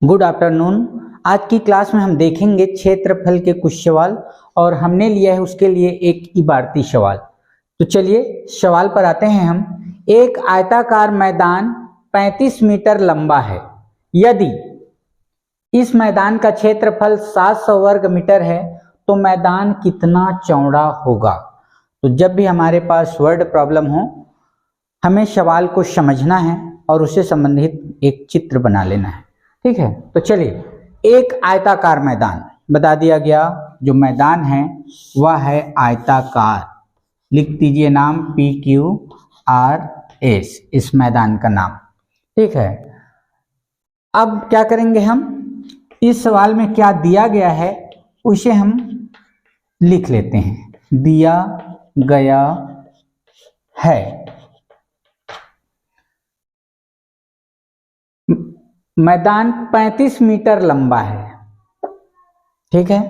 Good afternoon. आज की class में हम देखेंगे क्षेत्रफल के कुछ सवाल और हमने लिया है उसके लिए एक इबारती सवाल। तो चलिए सवाल पर आते हैं हम। एक आयताकार मैदान 35 मीटर लंबा है। यदि इस मैदान का क्षेत्रफल 700 वर्ग मीटर है तो मैदान कितना चौड़ा होगा। तो जब भी हमारे पास वर्ड प्रॉब्लम हो हमें सवाल को समझना है और उससे संबंधित एक चित्र बना लेना है। ठीक है, तो चलिए एक आयताकार मैदान बता दिया गया। जो मैदान है वह है आयताकार। लिख दीजिए नाम PQRS, इस मैदान का नाम। ठीक है, अब क्या करेंगे हम, इस सवाल में क्या दिया गया है उसे हम लिख लेते हैं। दिया गया है मैदान 35 मीटर लंबा है। ठीक है,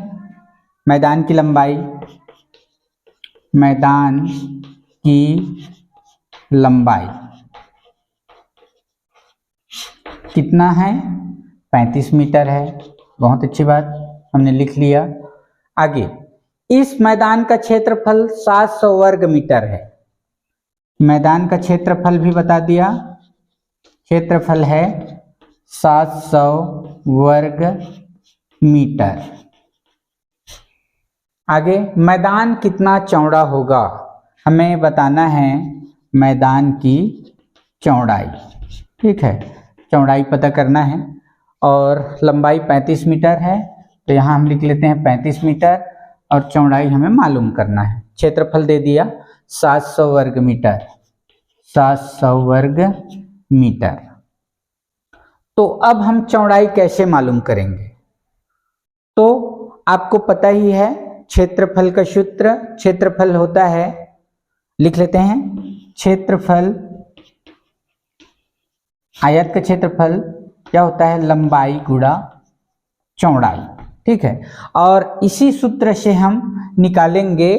मैदान की लंबाई, मैदान की लंबाई कितना है, 35 मीटर है। बहुत अच्छी बात, हमने लिख लिया। आगे, इस मैदान का क्षेत्रफल 700 वर्ग मीटर है। मैदान का क्षेत्रफल भी बता दिया, क्षेत्रफल है 700 वर्ग मीटर। आगे, मैदान कितना चौड़ा होगा, हमें बताना है मैदान की चौड़ाई। ठीक है, चौड़ाई पता करना है और लंबाई 35 मीटर है तो यहाँ हम लिख लेते हैं 35 मीटर और चौड़ाई हमें मालूम करना है। क्षेत्रफल दे दिया 700 वर्ग मीटर, 700 वर्ग मीटर। तो अब हम चौड़ाई कैसे मालूम करेंगे। तो आपको पता ही है क्षेत्रफल का सूत्र। क्षेत्रफल होता है, लिख लेते हैं, क्षेत्रफल, आयत का क्षेत्रफल क्या होता है, लंबाई गुणा चौड़ाई। ठीक है, और इसी सूत्र से हम निकालेंगे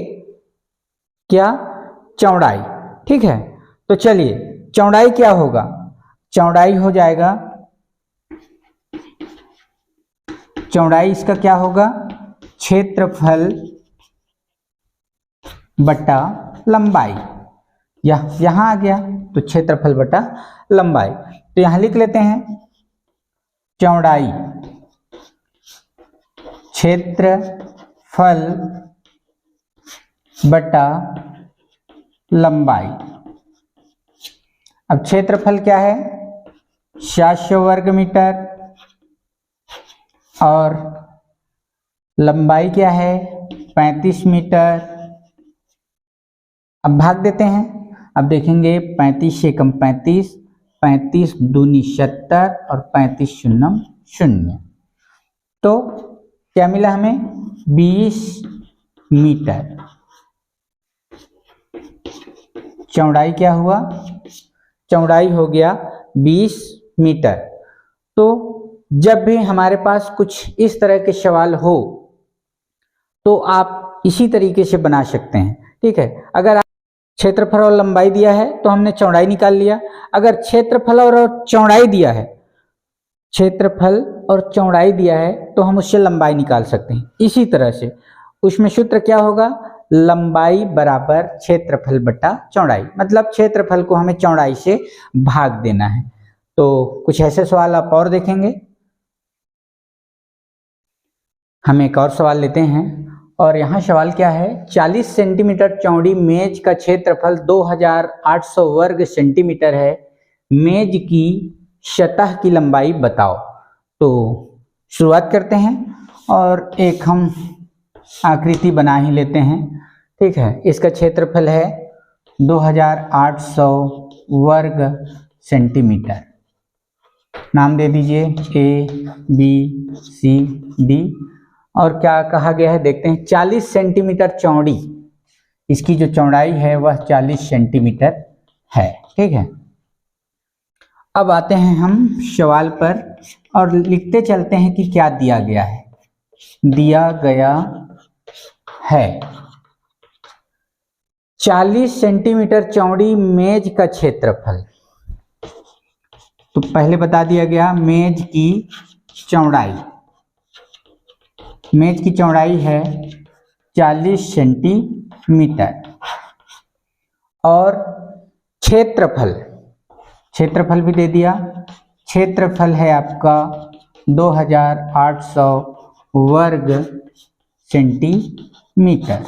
क्या, चौड़ाई। ठीक है, तो चलिए चौड़ाई क्या होगा, चौड़ाई हो जाएगा, चौड़ाई इसका क्या होगा, क्षेत्रफल बटा लंबाई। यहां आ गया तो क्षेत्रफल बटा लंबाई। तो यहां लिख लेते हैं चौड़ाई क्षेत्रफल बटा लंबाई। अब क्षेत्रफल क्या है, 700 वर्ग मीटर और लंबाई क्या है, 35 मीटर। अब भाग देते हैं। अब देखेंगे 35 से कम 35, 35 दूनी 70 और 35 शून्यम 0। तो क्या मिला हमें, 20 मीटर। चौड़ाई क्या हुआ, चौड़ाई हो गया 20 मीटर। तो जब भी हमारे पास कुछ इस तरह के सवाल हो तो आप इसी तरीके से बना सकते हैं। ठीक है, अगर क्षेत्रफल और लंबाई दिया है तो हमने चौड़ाई निकाल लिया। अगर क्षेत्रफल और चौड़ाई दिया है, क्षेत्रफल और चौड़ाई दिया है तो हम उससे लंबाई निकाल सकते हैं। इसी तरह से उसमें सूत्र क्या होगा, लंबाई बराबर क्षेत्रफल बटा चौड़ाई, मतलब क्षेत्रफल को हमें चौड़ाई से भाग देना है। तो कुछ ऐसे सवाल आप और देखेंगे। हम एक और सवाल लेते हैं और यहाँ सवाल क्या है, 40 सेंटीमीटर चौड़ी मेज का क्षेत्रफल 2800 वर्ग सेंटीमीटर है। मेज की सतह की लंबाई बताओ। तो शुरुआत करते हैं और एक हम आकृति बना ही लेते हैं। ठीक है, इसका क्षेत्रफल है 2800 वर्ग सेंटीमीटर। नाम दे दीजिए ABCD। और क्या कहा गया है देखते हैं, 40 सेंटीमीटर चौड़ी, इसकी जो चौड़ाई है वह 40 सेंटीमीटर है। ठीक है, अब आते हैं हम सवाल पर और लिखते चलते हैं कि क्या दिया गया है। दिया गया है 40 सेंटीमीटर चौड़ी मेज का क्षेत्रफल। तो पहले बता दिया गया मेज की चौड़ाई, मेज की चौड़ाई है 40 सेंटीमीटर और क्षेत्रफल भी दे दिया। क्षेत्रफल है आपका 2800 वर्ग सेंटीमीटर।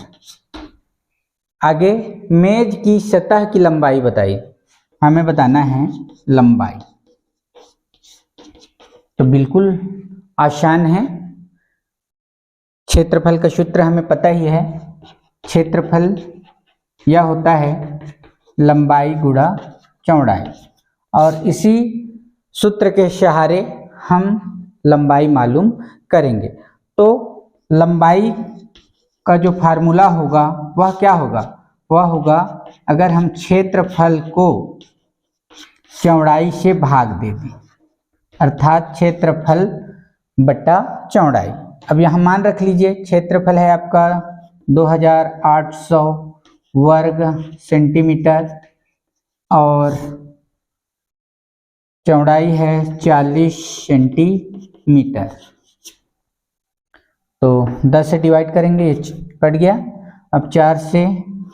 आगे मेज की सतह की लंबाई बताइए, हमें बताना है लंबाई। तो बिल्कुल आसान है, क्षेत्रफल का सूत्र हमें पता ही है। क्षेत्रफल यह होता है लंबाई गुणा चौड़ाई, और इसी सूत्र के सहारे हम लंबाई मालूम करेंगे। तो लंबाई का जो फार्मूला होगा वह क्या होगा, वह होगा अगर हम क्षेत्रफल को चौड़ाई से भाग दे दें, अर्थात क्षेत्रफल बटा चौड़ाई। अब यहाँ मान रख लीजिए, क्षेत्रफल है आपका 2800 वर्ग सेंटीमीटर और चौड़ाई है 40 सेंटीमीटर। तो 10 से डिवाइड करेंगे, ये कट गया। अब 4 से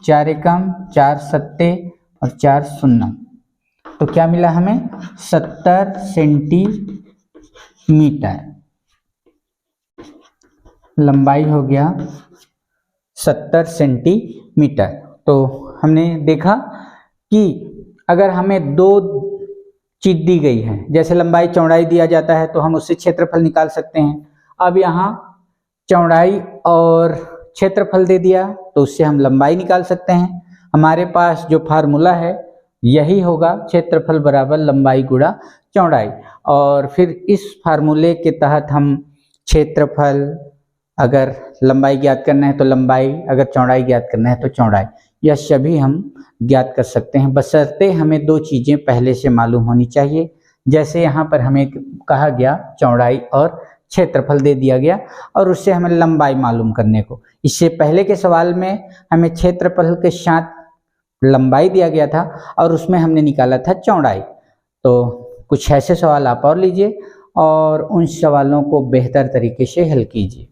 4 एकम, 4 सत्ते और 4 शून्य, तो क्या मिला हमें 70 सेंटीमीटर। लंबाई हो गया 70 सेंटीमीटर। तो हमने देखा कि अगर हमें दो चीज दी गई है, जैसे लंबाई चौड़ाई दिया जाता है तो हम उससे क्षेत्रफल निकाल सकते हैं। अब यहाँ चौड़ाई और क्षेत्रफल दे दिया तो उससे हम लंबाई निकाल सकते हैं। हमारे पास जो फार्मूला है यही होगा, क्षेत्रफल बराबर लंबाई गुणा चौड़ाई। और फिर इस फार्मूले के तहत हम क्षेत्रफल, अगर लंबाई ज्ञात करना है तो लंबाई, अगर चौड़ाई ज्ञात करना है तो चौड़ाई, यह सभी हम ज्ञात कर सकते हैं, बशर्ते हमें दो चीज़ें पहले से मालूम होनी चाहिए। जैसे यहाँ पर हमें कहा गया चौड़ाई और क्षेत्रफल दे दिया गया और उससे हमें लंबाई मालूम करने को। इससे पहले के सवाल में हमें क्षेत्रफल के साथ लंबाई दिया गया था और उसमें हमने निकाला था चौड़ाई। तो कुछ ऐसे सवाल आप और लीजिए और उन सवालों को बेहतर तरीके से हल कीजिए।